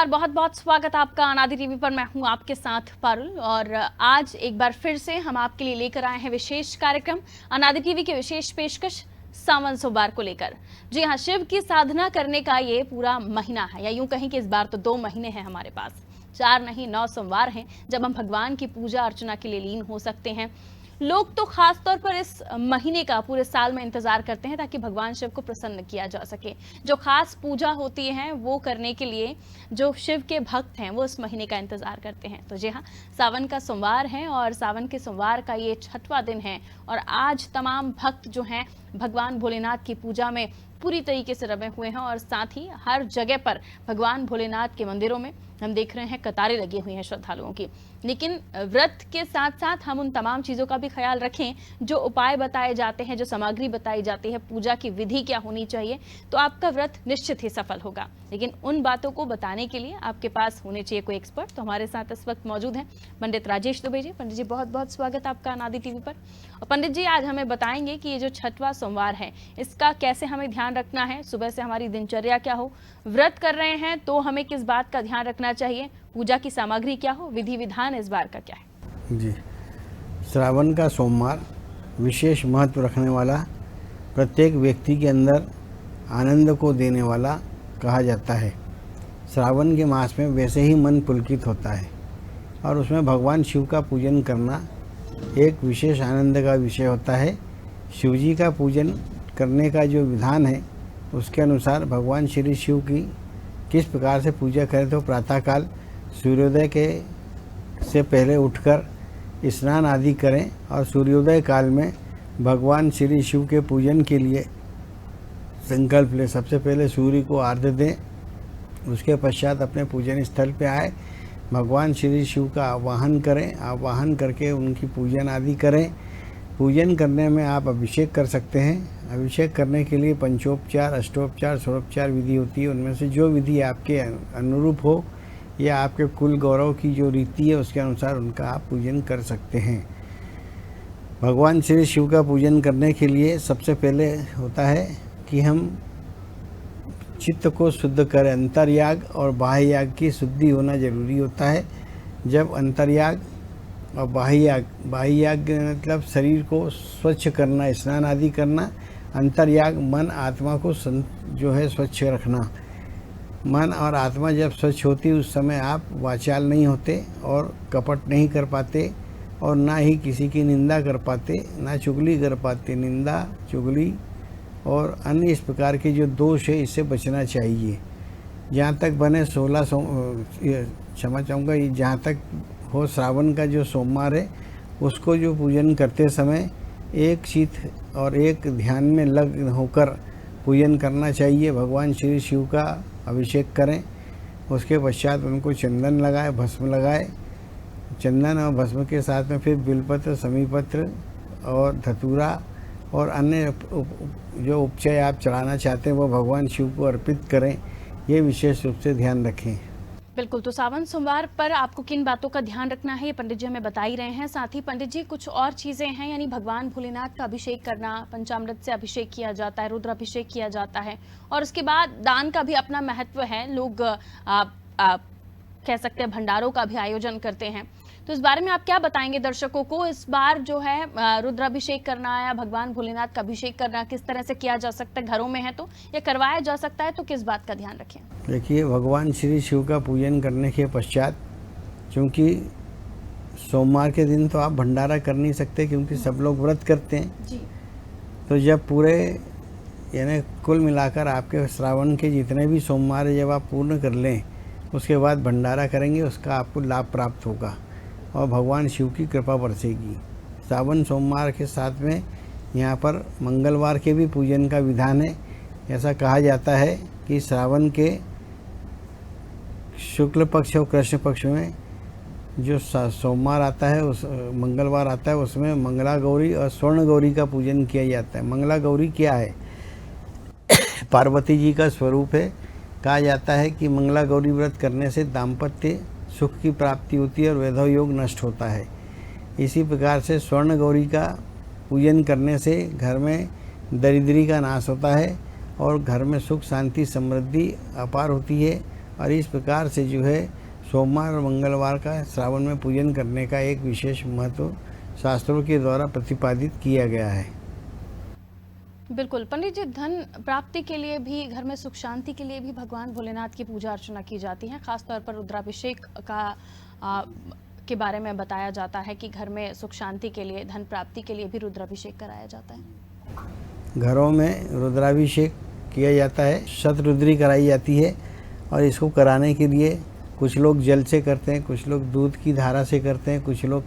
नमस्कार, बहुत बहुत स्वागत आपका अनादि टीवी पर। मैं हूं आपके साथ पारुल और आज एक बार फिर से हम आपके लिए लेकर आए हैं विशेष कार्यक्रम अनादि टीवी की विशेष पेशकश सावन सोमवार को लेकर। जी हां, शिव की साधना करने का ये पूरा महीना है, या यूं कहें कि इस बार तो 2 महीने हैं हमारे पास। 4 नहीं 9 सोमवार हैं जब हम भगवान की पूजा अर्चना के लिए लीन हो सकते हैं। लोग तो खास तौर पर इस महीने का पूरे साल में इंतजार करते हैं ताकि भगवान शिव को प्रसन्न किया जा सके। जो खास पूजा होती है वो करने के लिए जो शिव के भक्त हैं वो इस महीने का इंतजार करते हैं। तो जी हाँ, सावन का सोमवार है और सावन के सोमवार का ये 6वां दिन है और आज तमाम भक्त जो हैं भगवान भोलेनाथ की पूजा में पूरी तरीके से रमे हुए हैं और साथ ही हर जगह पर भगवान भोलेनाथ के मंदिरों में हम देख रहे हैं कतारें लगी हुई हैं श्रद्धालुओं की। लेकिन व्रत के साथ साथ हम उन तमाम चीज़ों का भी ख्याल रखें, जो उपाय बताए जाते हैं, जो सामग्री बताई जाती है, पूजा की विधि क्या होनी चाहिए, तो आपका व्रत निश्चित ही सफल होगा। लेकिन उन बातों को बताने के लिए आपके पास होने चाहिए कोई एक्सपर्ट। तो हमारे साथ इस वक्त मौजूद हैं पंडित राजेश दुबे जी। पंडित जी, बहुत बहुत स्वागत आपका अनादि टीवी पर। और पंडित जी, आज हमें बताएंगे कि ये जो 6वां सोमवार है इसका कैसे हमें ध्यान रखना है, सुबह से हमारी दिनचर्या क्या हो, व्रत कर रहे हैं तो हमें किस बात का ध्यान रखना चाहिए, पूजा की सामग्री क्या हो, विधि विधान इस बार का क्या है। जी, श्रावण का सोमवार विशेष महत्व रखने वाला, प्रत्येक व्यक्ति के अंदर आनंद को देने वाला कहा जाता है। श्रावण के मास में वैसे ही मन पुलकित होता है और उसमें भगवान शिव का पूजन करना एक विशेष आनंद का विषय होता है। शिव जी का पूजन करने का जो विधान है उसके अनुसार भगवान श्री शिव की किस प्रकार से पूजा करें, तो प्रातःकाल सूर्योदय के से पहले उठकर स्नान आदि करें और सूर्योदय काल में भगवान श्री शिव के पूजन के लिए संकल्प लें। सबसे पहले सूर्य को आर्घ्य दें, उसके पश्चात अपने पूजन स्थल पे आए, भगवान श्री शिव का आवाहन करें, आवाहन करके उनकी पूजन आदि करें। पूजन करने में आप अभिषेक कर सकते हैं। अभिषेक करने के लिए पंचोपचार, अष्टोपचार, षोडोपचार विधि होती है। उनमें से जो विधि आपके अनुरूप हो या आपके कुल गौरव की जो रीति है उसके अनुसार उनका आप पूजन कर सकते हैं। भगवान श्री शिव का पूजन करने के लिए सबसे पहले होता है कि हम चित्त को शुद्ध करें। अंतर्याग और बाह्य याग की शुद्धि होना जरूरी होता है। जब अंतर्याग और बाह्य याग मतलब शरीर को स्वच्छ करना, स्नान आदि करना। अंतर्याग मन आत्मा को जो है स्वच्छ रखना। मन और आत्मा जब स्वच्छ होती उस समय आप वाचाल नहीं होते और कपट नहीं कर पाते और ना ही किसी की निंदा कर पाते, ना चुगली कर पाते। निंदा, चुगली और अन्य इस प्रकार के जो दोष है इससे बचना चाहिए। जहाँ तक बने 16 क्षमा चाहूँगा, जहाँ तक हो श्रावण का जो सोमवार है उसको जो पूजन करते समय एक चित और एक ध्यान में लग्न होकर पूजन करना चाहिए। भगवान श्री शिव का अभिषेक करें, उसके पश्चात उनको चंदन लगाए, भस्म लगाए। चंदन और भस्म के साथ में फिर बिलपत्र, समीपत्र और धतूरा और अन्य जो उपचय आप चढ़ाना चाहते हैं वो भगवान शिव को अर्पित करें। ये विशेष रूप से ध्यान रखें। बिल्कुल, तो सावन सोमवार पर आपको किन बातों का ध्यान रखना है ये पंडित जी हमें बता ही रहे हैं। साथ ही पंडित जी कुछ और चीज़ें हैं, यानी भगवान भोलेनाथ का अभिषेक करना, पंचामृत से अभिषेक किया जाता है, रुद्राभिषेक किया जाता है और उसके बाद दान का भी अपना महत्व है। लोग कह सकते हैं भंडारों का भी आयोजन करते हैं। तो इस बारे में आप क्या बताएंगे दर्शकों को? इस बार जो है रुद्राभिषेक करना या भगवान भोलेनाथ का अभिषेक करना किस तरह से किया जा सकता है? घरों में है तो, या करवाया जा सकता है तो किस बात का ध्यान रखें? देखिए, भगवान श्री शिव का पूजन करने के पश्चात, क्योंकि सोमवार के दिन तो आप भंडारा कर नहीं सकते क्योंकि सब लोग व्रत करते हैं जी। तो जब पूरे यानी कुल मिलाकर आपके श्रावण के जितने भी सोमवार है जब आप पूर्ण कर लें उसके बाद भंडारा करेंगे, उसका आपको लाभ प्राप्त होगा और भगवान शिव की कृपा बरसेगी। सावन सोमवार के साथ में यहाँ पर मंगलवार के भी पूजन का विधान है। ऐसा कहा जाता है कि श्रावण के शुक्ल पक्ष और कृष्ण पक्ष में जो सोमवार आता है, उस मंगलवार आता है, उसमें मंगला गौरी और स्वर्ण गौरी का पूजन किया जाता है। मंगला गौरी क्या है? पार्वती जी का स्वरूप है। कहा जाता है कि मंगला गौरी व्रत करने से दाम्पत्य सुख की प्राप्ति होती है और वैधव योग नष्ट होता है। इसी प्रकार से स्वर्ण गौरी का पूजन करने से घर में दरिद्री का नाश होता है और घर में सुख शांति समृद्धि अपार होती है और इस प्रकार से जो है सोमवार और मंगलवार का श्रावण में पूजन करने का एक विशेष महत्व शास्त्रों के द्वारा प्रतिपादित किया गया है। बिल्कुल पंडित जी, धन प्राप्ति के लिए भी, घर में सुख शांति के लिए भी भगवान भोलेनाथ की पूजा अर्चना की जाती है। खासतौर पर रुद्राभिषेक के बारे में बताया जाता है कि घर में सुख शांति के लिए, धन प्राप्ति के लिए भी रुद्राभिषेक कराया जाता है। घरों में रुद्राभिषेक किया जाता है, शतरुद्री कराई जाती है और इसको कराने के लिए कुछ लोग जल से करते हैं, कुछ लोग दूध की धारा से करते हैं, कुछ लोग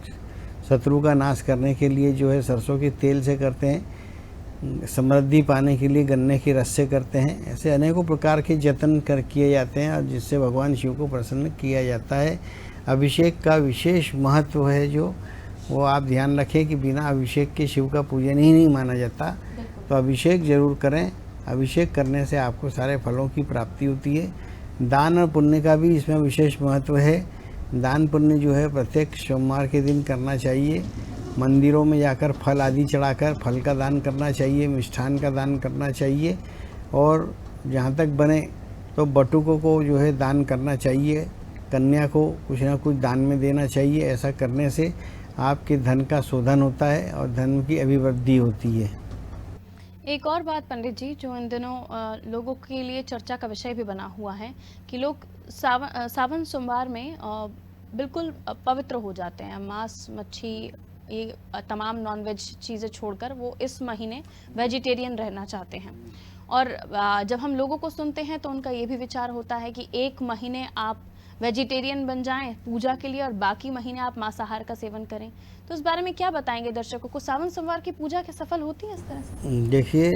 शत्रु का नाश करने के लिए जो है सरसों के तेल से करते हैं, समृद्धि पाने के लिए गन्ने के रस से करते हैं। ऐसे अनेकों प्रकार के जतन किए जाते हैं और जिससे भगवान शिव को प्रसन्न किया जाता है। अभिषेक का विशेष महत्व है जो वो आप ध्यान रखें कि बिना अभिषेक के शिव का पूजन ही नहीं माना जाता। तो अभिषेक जरूर करें। अभिषेक करने से आपको सारे फलों की प्राप्ति होती है। दान और पुण्य का भी इसमें विशेष महत्व है। दान पुण्य जो है प्रत्येक सोमवार के दिन करना चाहिए। मंदिरों में जाकर फल आदि चढ़ाकर फल का दान करना चाहिए, मिष्ठान का दान करना चाहिए और जहाँ तक बने तो बटुकों को जो है दान करना चाहिए। कन्या को कुछ ना कुछ दान में देना चाहिए। ऐसा करने से आपके धन का शोधन होता है और धन की अभिवृद्धि होती है। एक और बात पंडित जी, जो इन दिनों लोगों के लिए चर्चा का विषय भी बना हुआ है कि लोग सावन सोमवार में बिल्कुल पवित्र हो जाते हैं। मांस, मच्छी, ये तमाम नॉनवेज चीज़ें छोड़कर वो इस महीने वेजिटेरियन रहना चाहते हैं। और जब हम लोगों को सुनते हैं तो उनका ये भी विचार होता है कि एक महीने आप वेजिटेरियन बन जाएं पूजा के लिए और बाकी महीने आप मांसाहार का सेवन करें। तो इस बारे में क्या बताएंगे दर्शकों को? सावन सोमवार की पूजा क्या सफल होती है इस तरह से? देखिए,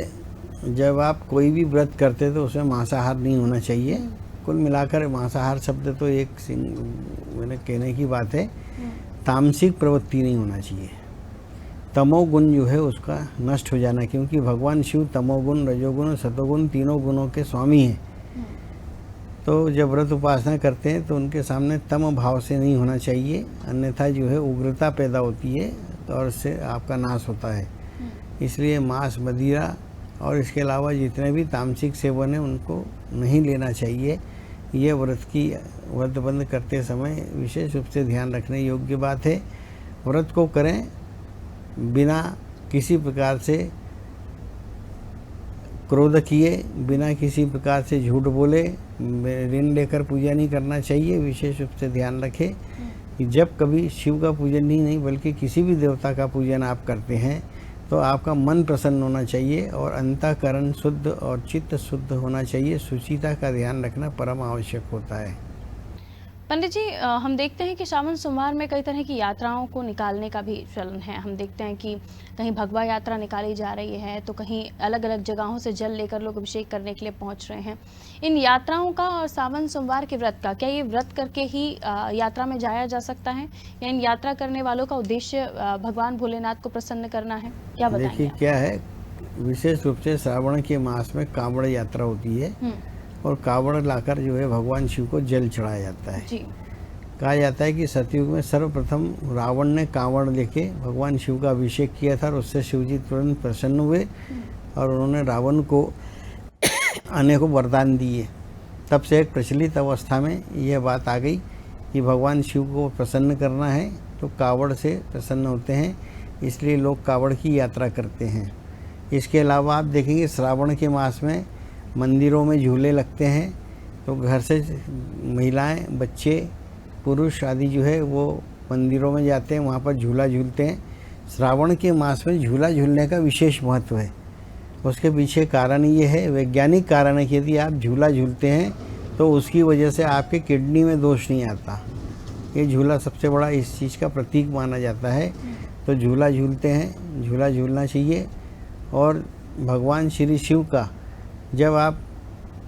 जब आप कोई भी व्रत करते हैं तो उसमें मांसाहार नहीं होना चाहिए। कुल मिलाकर मांसाहार शब्द तो एक मैंने कहने की बात है। तामसिक प्रवृत्ति नहीं होना चाहिए। तमोगुण जो है उसका नष्ट हो जाना, क्योंकि भगवान शिव तमोगुण, रजोगुण, सतोगुण तीनों गुणों के स्वामी हैं। तो जब व्रत उपासना करते हैं तो उनके सामने तम भाव से नहीं होना चाहिए, अन्यथा जो है उग्रता पैदा होती है और उससे आपका नाश होता है। इसलिए मांस, मदिरा और इसके अलावा जितने भी तामसिक सेवन है उनको नहीं लेना चाहिए। ये व्रत बंद करते समय विशेष रूप से ध्यान रखने योग्य बात है। व्रत को करें बिना किसी प्रकार से क्रोध किए, बिना किसी प्रकार से झूठ बोले, ऋण लेकर पूजा नहीं करना चाहिए। विशेष रूप से ध्यान रखें कि जब कभी शिव का पूजन ही नहीं बल्कि किसी भी देवता का पूजन आप करते हैं तो आपका मन प्रसन्न होना चाहिए और अंतःकरण शुद्ध और चित्त शुद्ध होना चाहिए। शुचिता का ध्यान रखना परम आवश्यक होता है। पंडित जी, हम देखते हैं कि सावन सोमवार में कई तरह की यात्राओं को निकालने का भी चलन है। हम देखते हैं कि कहीं भगवा यात्रा निकाली जा रही है तो कहीं अलग अलग जगहों से जल लेकर लोग अभिषेक करने के लिए पहुंच रहे हैं। इन यात्राओं का और सावन सोमवार के व्रत का, क्या ये व्रत करके ही यात्रा में जाया जा सकता है या इन यात्रा करने वालों का उद्देश्य भगवान भोलेनाथ को प्रसन्न करना है? क्या बताएंगे? देखिए, क्या है, विशेष रूप से श्रावण के मास में कांवड़ यात्रा होती है और कावड़ लाकर जो है भगवान शिव को जल चढ़ाया जाता है। कहा जाता है कि सतयुग में सर्वप्रथम रावण ने कावड़ लेके भगवान शिव का अभिषेक किया था और उससे शिव जी तुरंत प्रसन्न हुए और उन्होंने रावण को अनेकों वरदान दिए। तब से एक प्रचलित अवस्था में यह बात आ गई कि भगवान शिव को प्रसन्न करना है तो कावड़ से प्रसन्न होते हैं, इसलिए लोग कावड़ की यात्रा करते हैं। इसके अलावा आप देखेंगे श्रावण के मास में मंदिरों में झूले लगते हैं, तो घर से महिलाएं, बच्चे, पुरुष आदि जो है वो मंदिरों में जाते हैं, वहाँ पर झूला झूलते हैं। श्रावण के मास में झूला झूलने का विशेष महत्व है। उसके पीछे कारण ये है, वैज्ञानिक कारण है कि यदि आप झूला झूलते हैं तो उसकी वजह से आपके किडनी में दोष नहीं आता। ये झूला सबसे बड़ा इस चीज़ का प्रतीक माना जाता है। तो झूला झूलते हैं, झूला झूलना चाहिए। और भगवान श्री शिव का जब आप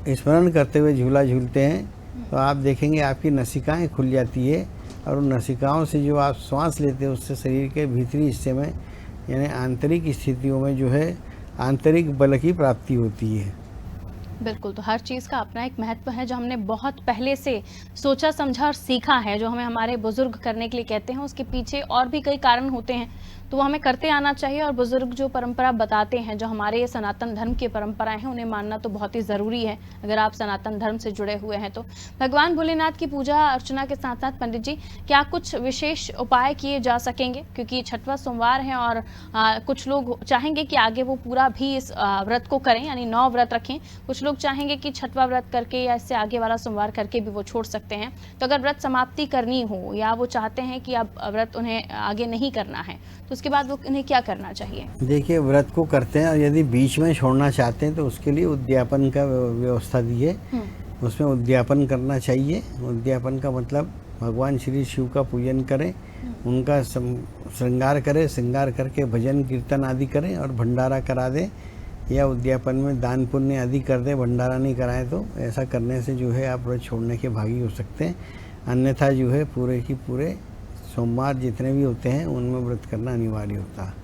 स्मरण करते हुए झूला झूलते हैं तो आप देखेंगे आपकी नसिकाएं खुल जाती है और उन नसिकाओं से जो आप श्वास लेते हैं उससे शरीर के भीतरी हिस्से में यानी आंतरिक स्थितियों में जो है आंतरिक बल की प्राप्ति होती है। बिल्कुल, तो हर चीज़ का अपना एक महत्व है जो हमने बहुत पहले से सोचा समझा और सीखा है, जो हमें हमारे बुजुर्ग करने के लिए कहते हैं। उसके पीछे और भी कई कारण होते हैं तो वो हमें करते आना चाहिए। और बुजुर्ग जो परंपरा बताते हैं, जो हमारे ये सनातन धर्म की परंपराएं हैं, उन्हें मानना तो बहुत ही ज़रूरी है अगर आप सनातन धर्म से जुड़े हुए हैं तो। भगवान भोलेनाथ की पूजा अर्चना के साथ साथ पंडित जी क्या कुछ विशेष उपाय किए जा सकेंगे, क्योंकि छठवां सोमवार है और कुछ लोग चाहेंगे कि आगे वो पूरा भी इस व्रत को करें, यानी 9 व्रत रखें। कुछ लोग चाहेंगे कि छठवां व्रत करके या इससे आगे वाला सोमवार करके भी वो छोड़ सकते हैं। तो अगर व्रत समाप्ति करनी हो या वो चाहते हैं कि अब व्रत उन्हें आगे नहीं करना है, तो उसके बाद वो उन्हें क्या करना चाहिए? देखिए, व्रत को करते हैं और यदि बीच में छोड़ना चाहते हैं तो उसके लिए उद्यापन का व्यवस्था दी है। उसमें उद्यापन करना चाहिए। उद्यापन का मतलब भगवान श्री शिव का पूजन करें, उनका श्रृंगार करें, श्रृंगार करके भजन कीर्तन आदि करें और भंडारा करा दें, या उद्यापन में दान पुण्य आदि कर दें, भंडारा नहीं कराएं तो ऐसा करने से जो है आप व्रत छोड़ने के भागी हो सकते हैं। अन्यथा जो है पूरे की पूरे सोमवार जितने भी होते हैं उनमें व्रत करना अनिवार्य होता है।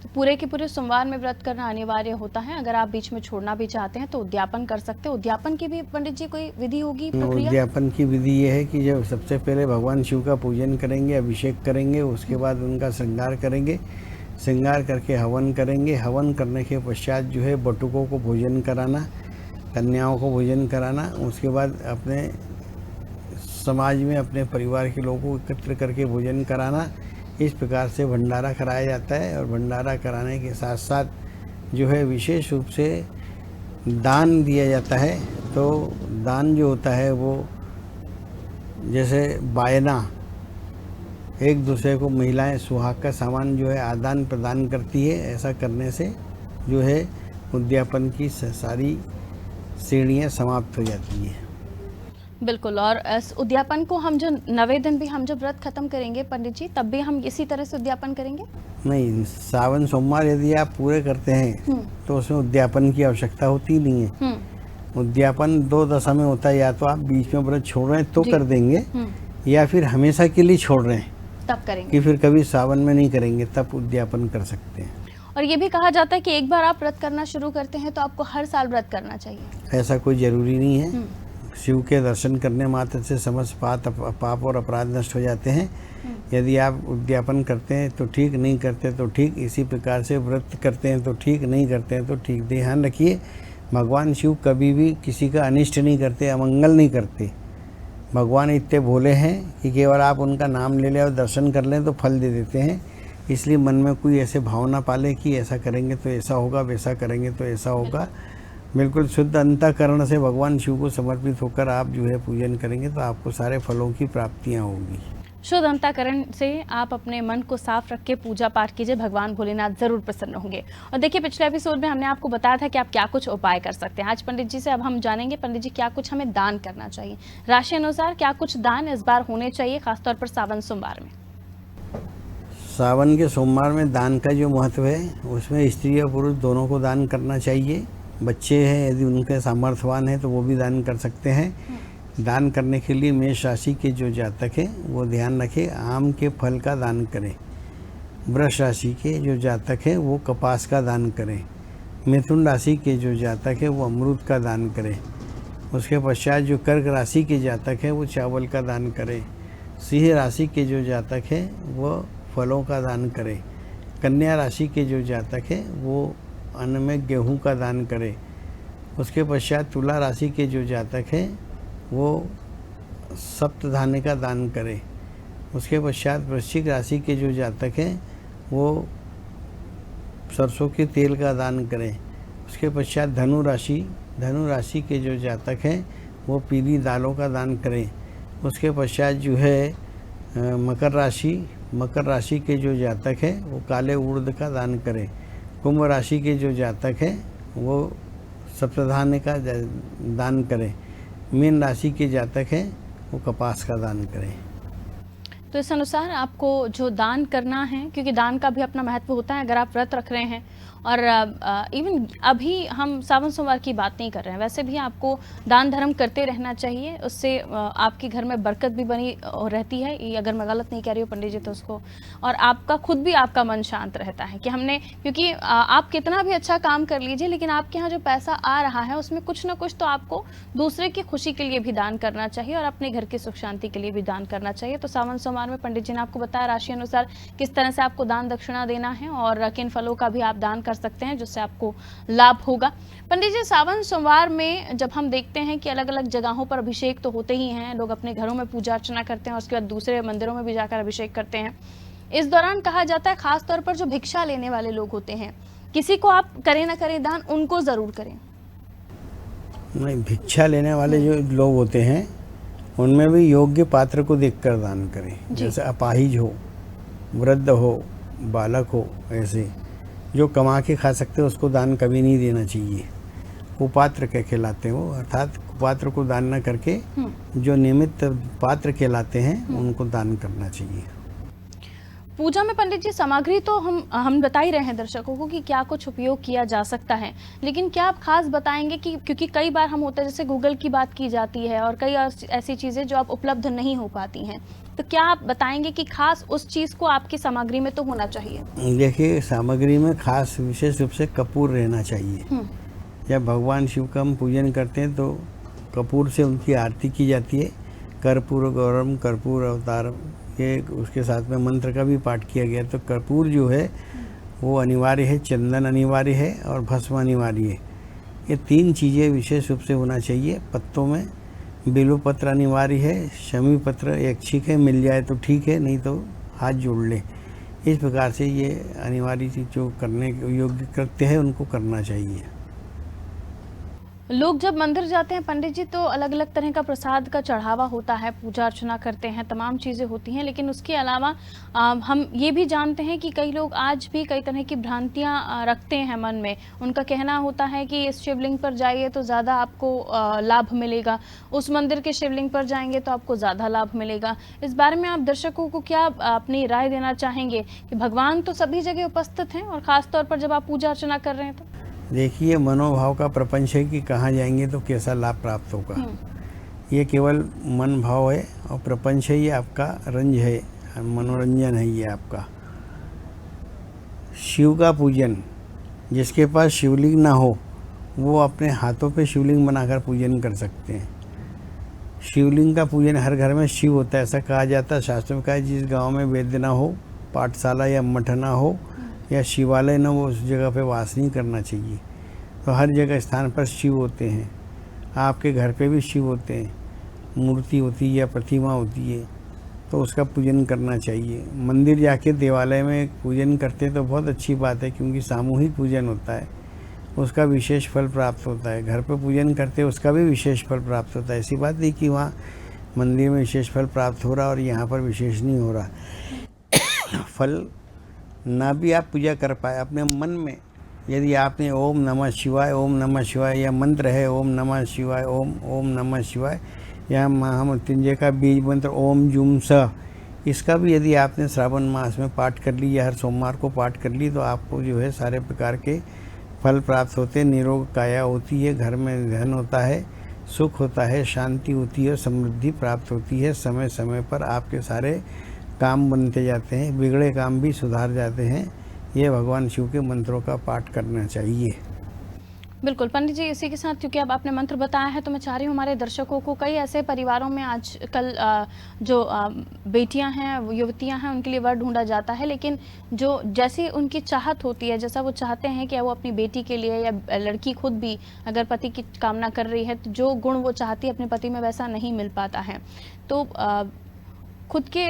तो पूरे के पूरे सोमवार में व्रत करना अनिवार्य होता है। अगर आप बीच में छोड़ना भी चाहते हैं तो उद्यापन कर सकते हैं। उद्यापन की भी पंडित जी कोई विधि होगी, प्रक्रिया? उद्यापन की विधि ये है कि जब सबसे पहले भगवान शिव का पूजन करेंगे, अभिषेक करेंगे, उसके बाद उनका श्रृंगार करेंगे, श्रृंगार करके हवन करेंगे। हवन करने के पश्चात जो है बटुकों को भोजन कराना, कन्याओं को भोजन कराना। उसके बाद अपने समाज में अपने परिवार के लोगों को एकत्र करके भोजन कराना। इस प्रकार से भंडारा कराया जाता है। और भंडारा कराने के साथ साथ जो है विशेष रूप से दान दिया जाता है। तो दान जो होता है वो जैसे बायना, एक दूसरे को महिलाएं सुहाग का सामान जो है आदान प्रदान करती है। ऐसा करने से जो है उद्यापन की सारी श्रेणियाँ समाप्त हो जाती हैं। बिल्कुल। और इस उद्यापन को हम जो 9वें दिन भी हम जब व्रत खत्म करेंगे पंडित जी, तब भी हम इसी तरह से उद्यापन करेंगे? नहीं, सावन सोमवार यदि आप पूरे करते हैं तो उसमें उद्यापन की आवश्यकता होती नहीं है। उद्यापन 2 दशा में होता है, या तो आप बीच में व्रत छोड़ रहे हैं तो कर देंगे, या फिर हमेशा के लिए छोड़ रहे हैं तब करेंगे, कि फिर कभी सावन में नहीं करेंगे, तब उद्यापन कर सकते हैं। और ये भी कहा जाता है कि एक बार आप व्रत करना शुरू करते हैं तो आपको हर साल व्रत करना चाहिए। ऐसा कोई जरूरी नहीं है। शिव के दर्शन करने मात्र से समस्त पाप और अपराध नष्ट हो जाते हैं। यदि आप उद्यापन करते हैं तो ठीक, नहीं करते तो ठीक। इसी प्रकार से व्रत करते हैं तो ठीक, नहीं करते हैं तो ठीक। ध्यान रखिए, भगवान शिव कभी भी किसी का अनिष्ट नहीं करते, अमंगल नहीं करते। भगवान इतने भोले हैं कि केवल आप उनका नाम ले लें और दर्शन कर लें तो फल दे देते हैं। इसलिए मन में कोई ऐसे भावना पाले कि ऐसा करेंगे तो ऐसा होगा, वैसा करेंगे तो ऐसा होगा। बिल्कुल शुद्ध अंतःकरण से भगवान शिव को समर्पित होकर आप जो है पूजन करेंगे तो आपको सारे फलों की प्राप्तियां होगी। शुद्ध अंतःकरण से आप अपने मन को साफ रख के पूजा पाठ कीजिए, भगवान भोलेनाथ जरूर प्रसन्न होंगे। और देखिए, पिछले एपिसोड में हमने आपको बताया था कि आप क्या कुछ उपाय कर सकते हैं। आज पंडित जी से अब हम जानेंगे पंडित जी क्या कुछ हमें दान करना चाहिए, राशि अनुसार क्या कुछ दान इस बार होने चाहिए, खासतौर पर सावन सोमवार में। सावन के सोमवार में दान का जो महत्व है उसमें स्त्री और पुरुष दोनों को दान करना चाहिए। बच्चे हैं यदि उनके सामर्थ्यवान है तो वो भी दान कर सकते हैं। दान करने के लिए मेष राशि के जो जातक हैं वो ध्यान रखें, आम के फल का दान करें। वृष राशि के जो जातक हैं वो कपास का दान करें। मिथुन राशि के जो जातक है वो अमरूद का दान करें। उसके पश्चात जो कर्क राशि के जातक हैं वो चावल का दान करें। सिंह राशि के जो जातक हैं वो फलों का दान करें। कन्या राशि के जो जातक हैं वो अन्न में गेहूं का दान करें। उसके पश्चात तुला राशि के जो जातक हैं वो सप्तधान्य का दान करें। उसके पश्चात वृश्चिक राशि के जो जातक हैं वो सरसों के तेल का दान करें। उसके पश्चात धनु राशि के जो जातक हैं वो पीली दालों का दान करें। उसके पश्चात जो है मकर राशि के जो जातक हैं वो काले उड़द का दान करें। कुंभ राशि के जो जातक हैं वो सप्तधान्य का दान करें। मीन राशि के जातक हैं वो कपास का दान करें। तो इस अनुसार आपको जो दान करना है, क्योंकि दान का भी अपना महत्व होता है। अगर आप व्रत रख रहे हैं और इवन अभी हम सावन सोमवार की बात नहीं कर रहे हैं, वैसे भी आपको दान धर्म करते रहना चाहिए, उससे आपके घर में बरकत भी बनी रहती है। ये अगर मैं गलत नहीं कह रही हूँ पंडित जी तो उसको, और आपका खुद भी आपका मन शांत रहता है कि हमने, क्योंकि आप कितना भी अच्छा काम कर लीजिए लेकिन आपके यहाँ जो पैसा आ रहा है उसमें कुछ ना कुछ तो आपको दूसरे की खुशी के लिए भी दान करना चाहिए और अपने घर की सुख शांति के लिए भी दान करना चाहिए। तो सावन सोमवार में पंडित जी ने आपको बताया राशि अनुसार किस तरह से आपको दान दक्षिणा देना है और किन फलों का भी आप दान कर सकते हैं जिससे आपको लाभ होगा। पंडित जी, सावन सोमवार में जब हम देखते हैं कि अलग अलग जगहों पर अभिषेक तो होते ही हैं, लोग अपने घरों में पूजा अर्चना करते हैं और उसके बाद दूसरे मंदिरों में भी जाकर अभिषेक करते हैं। इस दौरान कहा जाता है खास तौर पर जो भिक्षा लेने वाले लोग होते हैं, किसी को आप करें ना करें दान, उनको जरूर करें। नहीं, भिक्षा लेने वाले जो लोग होते हैं उनमें भी योग्य पात्र को देखकर दान करें। जैसे अपाहिज हो, वृद्ध हो, बालक हो, ऐसे जो कमा के खा सकते हैं उसको दान कभी नहीं देना चाहिए। कुपात्र के कहलाते हैं वो, अर्थात कुपात्र को दान न करके जो निमित्त पात्र कहलाते हैं उनको दान करना चाहिए। पूजा में पंडित जी सामग्री तो हम बता ही रहे हैं दर्शकों को कि क्या कुछ उपयोग किया जा सकता है, लेकिन क्या आप खास बताएंगे कि क्योंकि कई बार हम होता है जैसे गूगल की बात की जाती है और कई ऐसी चीज़ें जो आप उपलब्ध नहीं हो पाती हैं, तो क्या आप बताएंगे कि खास उस चीज़ को आपकी सामग्री में तो होना चाहिए? देखिए, सामग्री में खास विशेष रूप से कपूर रहना चाहिए। जब भगवान शिव का हम पूजन करते हैं तो कपूर से उनकी आरती की जाती है। कर्पूर गौरम कर्पूर अवतारम, ये उसके साथ में मंत्र का भी पाठ किया गया। तो कर्पूर जो है वो अनिवार्य है, चंदन अनिवार्य है और भस्म अनिवार्य है। ये तीन चीज़ें विशेष रूप से होना चाहिए। पत्तों में बेलू पत्र अनिवार्य है, शमी पत्र ऐच्छिक है, मिल जाए तो ठीक है, नहीं तो हाथ जोड़ ले। इस प्रकार से ये अनिवार्य चीज़ जो करने योग्य कृत्य है उनको करना चाहिए। लोग जब मंदिर जाते हैं पंडित जी तो अलग अलग तरह का प्रसाद का चढ़ावा होता है, पूजा अर्चना करते हैं, तमाम चीज़ें होती हैं, लेकिन उसके अलावा हम ये भी जानते हैं कि कई लोग आज भी कई तरह की भ्रांतियां रखते हैं मन में। उनका कहना होता है कि इस शिवलिंग पर जाइए तो ज़्यादा आपको लाभ मिलेगा, उस मंदिर के शिवलिंग पर जाएंगे तो आपको ज़्यादा लाभ मिलेगा। इस बारे में आप दर्शकों को क्या अपनी राय देना चाहेंगे कि भगवान तो सभी जगह उपस्थित हैं और ख़ास तौर पर जब आप पूजा अर्चना कर रहे हैं तो? देखिए, मनोभाव का प्रपंच है कि कहाँ जाएंगे तो कैसा लाभ प्राप्त होगा। ये केवल मन भाव है और प्रपंच है, ये आपका रंज है, मनोरंजन है ये आपका। शिव का पूजन, जिसके पास शिवलिंग ना हो वो अपने हाथों पे शिवलिंग बनाकर पूजन कर सकते हैं। शिवलिंग का पूजन हर घर में शिव होता है, ऐसा कहा जाता है। शास्त्रों में कहा है जिस गाँव में वेद ना हो, पाठशाला या मठ ना हो या शिवालय न वो, उस जगह पे वास नहीं करना चाहिए। तो हर जगह स्थान पर शिव होते हैं। आपके घर पे भी शिव होते हैं, मूर्ति होती है या प्रतिमा होती है, तो उसका पूजन करना चाहिए। मंदिर जाके देवालय में पूजन करते तो बहुत अच्छी बात है, क्योंकि सामूहिक पूजन होता है, उसका विशेष फल प्राप्त होता है। घर पे पूजन करते उसका भी विशेष फल प्राप्त होता है। ऐसी बात नहीं कि वहाँ मंदिर में विशेष फल प्राप्त हो रहा और यहाँ पर विशेष नहीं हो रहा। फल ना भी आप पूजा कर पाए, अपने मन में यदि आपने ओम नमः शिवाय, ओम नमः शिवाय या मंत्र है ओम नमः शिवाय, ओम नमः शिवाय, या महामृत्युंजय का बीज मंत्र ओम जुम स, इसका भी यदि आपने श्रावण मास में पाठ कर ली या हर सोमवार को पाठ कर ली तो आपको जो है सारे प्रकार के फल प्राप्त होते हैं। निरोग काया होती है, घर में धन होता है, सुख होता है, शांति होती है, समृद्धि प्राप्त होती है। समय समय पर आपके सारे काम बनते जाते हैं, बिगड़े काम भी सुधार जाते हैं। ये भगवान शिव के मंत्रों का पाठ करना चाहिए। बिल्कुल पंडित जी, इसी के साथ क्योंकि अब आपने मंत्र बताया है तो मैं चाह रही हूँ हमारे दर्शकों को, कई ऐसे परिवारों में आजकल जो बेटियां हैं, युवतियां हैं, उनके लिए वर ढूंढा जाता है, लेकिन जो जैसी उनकी चाहत होती है, जैसा वो चाहते हैं कि वो अपनी बेटी के लिए या लड़की खुद भी अगर पति की कामना कर रही है तो जो गुण वो चाहती है अपने पति में वैसा नहीं मिल पाता है। तो खुद के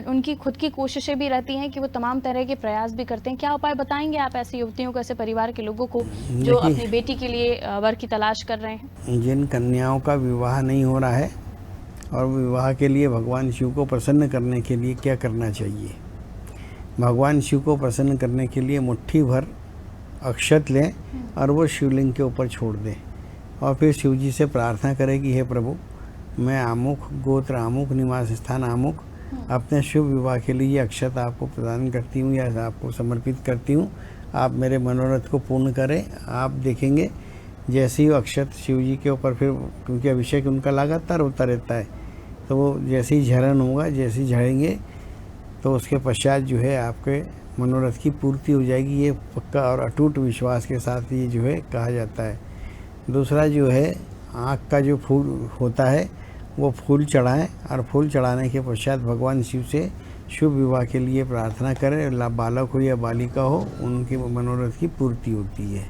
उनकी खुद की कोशिशें भी रहती हैं कि वो तमाम तरह के प्रयास भी करते हैं। क्या उपाय बताएंगे आप ऐसी युवतियों को, ऐसे परिवार के लोगों को जो अपनी बेटी के लिए वर की तलाश कर रहे हैं? जिन कन्याओं का विवाह नहीं हो रहा है और विवाह के लिए भगवान शिव को प्रसन्न करने के लिए क्या करना चाहिए? भगवान शिव को प्रसन्न करने के लिए मुट्ठी भर अक्षत लें और वो शिवलिंग के ऊपर छोड़ दें और फिर शिव जी से प्रार्थना करें कि हे प्रभु, मैं आमुख गोत्र आमुख निवास स्थान आमुख अपने शुभ विवाह के लिए अक्षत आपको प्रदान करती हूँ या आपको समर्पित करती हूँ। आप मेरे मनोरथ को पूर्ण करें। आप देखेंगे जैसे ही वो अक्षत शिव जी के ऊपर फिर, क्योंकि अभिषेक उनका लगातार होता रहता है, तो वो जैसे ही झरण होगा, जैसे ही झड़ेंगे तो उसके पश्चात जो है आपके मनोरथ की पूर्ति हो जाएगी। ये पक्का और अटूट विश्वास के साथ ये जो है कहा जाता है। दूसरा जो है आँख का जो फूल होता है वो फूल चढ़ाएं, और फूल चढ़ाने के पश्चात भगवान शिव से शुभ विवाह के लिए प्रार्थना करें। बालक हो या बालिका हो, उनके मनोरथ की पूर्ति होती है।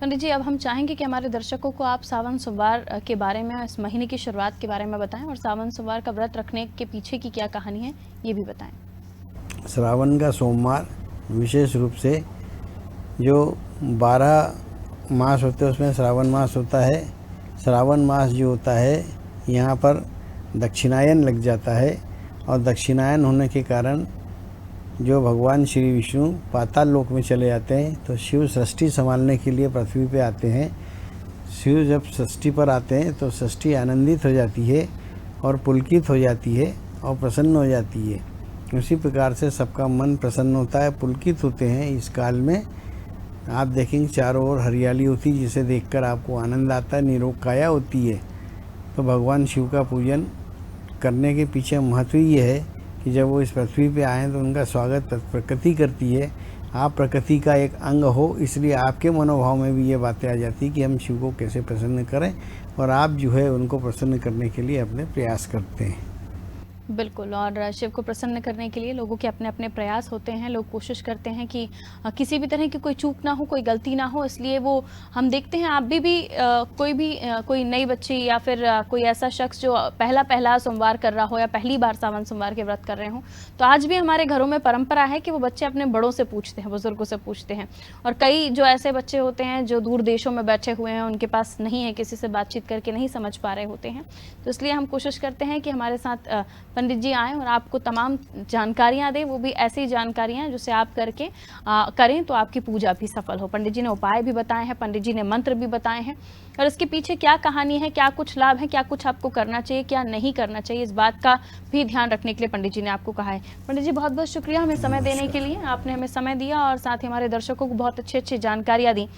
पंडित जी, अब हम चाहेंगे कि हमारे दर्शकों को आप सावन सोमवार के बारे में, इस महीने की शुरुआत के बारे में बताएं, और सावन सोमवार का व्रत रखने के पीछे की क्या कहानी है ये भी बताएं। श्रावण का सोमवार विशेष रूप से जो 12 मास होते हैं उसमें श्रावण मास होता है। श्रावण मास जो होता है यहाँ पर दक्षिणायन लग जाता है, और दक्षिणायन होने के कारण जो भगवान श्री विष्णु पाताल लोक में चले जाते हैं, तो शिव सृष्टि संभालने के लिए पृथ्वी पे आते हैं। शिव जब सृष्टि पर आते हैं तो सृष्टि आनंदित हो जाती है और पुलकित हो जाती है और प्रसन्न हो जाती है। उसी प्रकार से सबका मन प्रसन्न होता है, पुलकित होते हैं। इस काल में आप देखेंगे चारों ओर हरियाली होती है, जिसे देखकर आपको आनंद आता है, निरोग काया होती है। तो भगवान शिव का पूजन करने के पीछे महत्व ये है कि जब वो इस पृथ्वी पे आए तो उनका स्वागत प्रकृति करती है। आप प्रकृति का एक अंग हो, इसलिए आपके मनोभाव में भी ये बातें आ जाती है कि हम शिव को कैसे प्रसन्न करें, और आप जो है उनको प्रसन्न करने के लिए अपने प्रयास करते हैं। बिल्कुल, और शिव को प्रसन्न करने के लिए लोगों के अपने अपने प्रयास होते हैं। लोग कोशिश करते हैं कि किसी भी तरह की कोई चूक ना हो, कोई गलती ना हो, इसलिए वो हम देखते हैं आप भी कोई नई बच्ची या फिर कोई ऐसा शख्स जो पहला सोमवार कर रहा हो या पहली बार सावन सोमवार के व्रत कर रहे हो, तो आज भी हमारे घरों में परंपरा है कि वो बच्चे अपने बड़ों से पूछते हैं, बुजुर्गों से पूछते हैं। और कई जो ऐसे बच्चे होते हैं जो दूर देशों में बैठे हुए हैं, उनके पास नहीं है, किसी से बातचीत करके नहीं समझ पा रहे होते हैं, तो इसलिए हम कोशिश करते हैं कि हमारे साथ पंडित जी आएँ और आपको तमाम जानकारियां दें, वो भी ऐसी जानकारियां जिसे आप करके करें तो आपकी पूजा भी सफल हो। पंडित जी ने उपाय भी बताए हैं, पंडित जी ने मंत्र भी बताए हैं, और इसके पीछे क्या कहानी है, क्या कुछ लाभ है, क्या कुछ आपको करना चाहिए, क्या नहीं करना चाहिए, इस बात का भी ध्यान रखने के लिए पंडित जी ने आपको कहा है। पंडित जी, बहुत बहुत शुक्रिया हमें समय देने के लिए। आपने हमें समय दिया और साथ ही हमारे दर्शकों को बहुत अच्छी जानकारियाँ दी।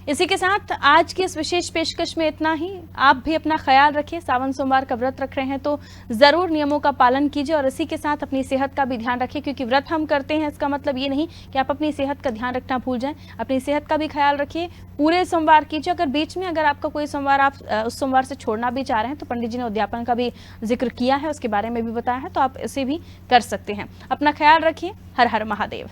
इसी के साथ आज की इस विशेष पेशकश में इतना ही। आप भी अपना ख्याल रखिए, सावन सोमवार का व्रत रख रहे हैं तो ज़रूर नियमों का पालन कीजिए, और इसी के साथ अपनी सेहत का भी ध्यान रखिए, क्योंकि व्रत हम करते हैं इसका मतलब ये नहीं कि आप अपनी सेहत का ध्यान रखना भूल जाएं। अपनी सेहत का भी ख्याल रखिए, पूरे सोमवार कीजिए। अगर बीच में अगर आपका कोई सोमवार आप उस सोमवार से छोड़ना भी चाह रहे हैं तो पंडित जी ने उद्यापन का भी जिक्र किया है, उसके बारे में भी बताया है, तो आप इसे भी कर सकते हैं। अपना ख्याल रखिए। हर हर महादेव।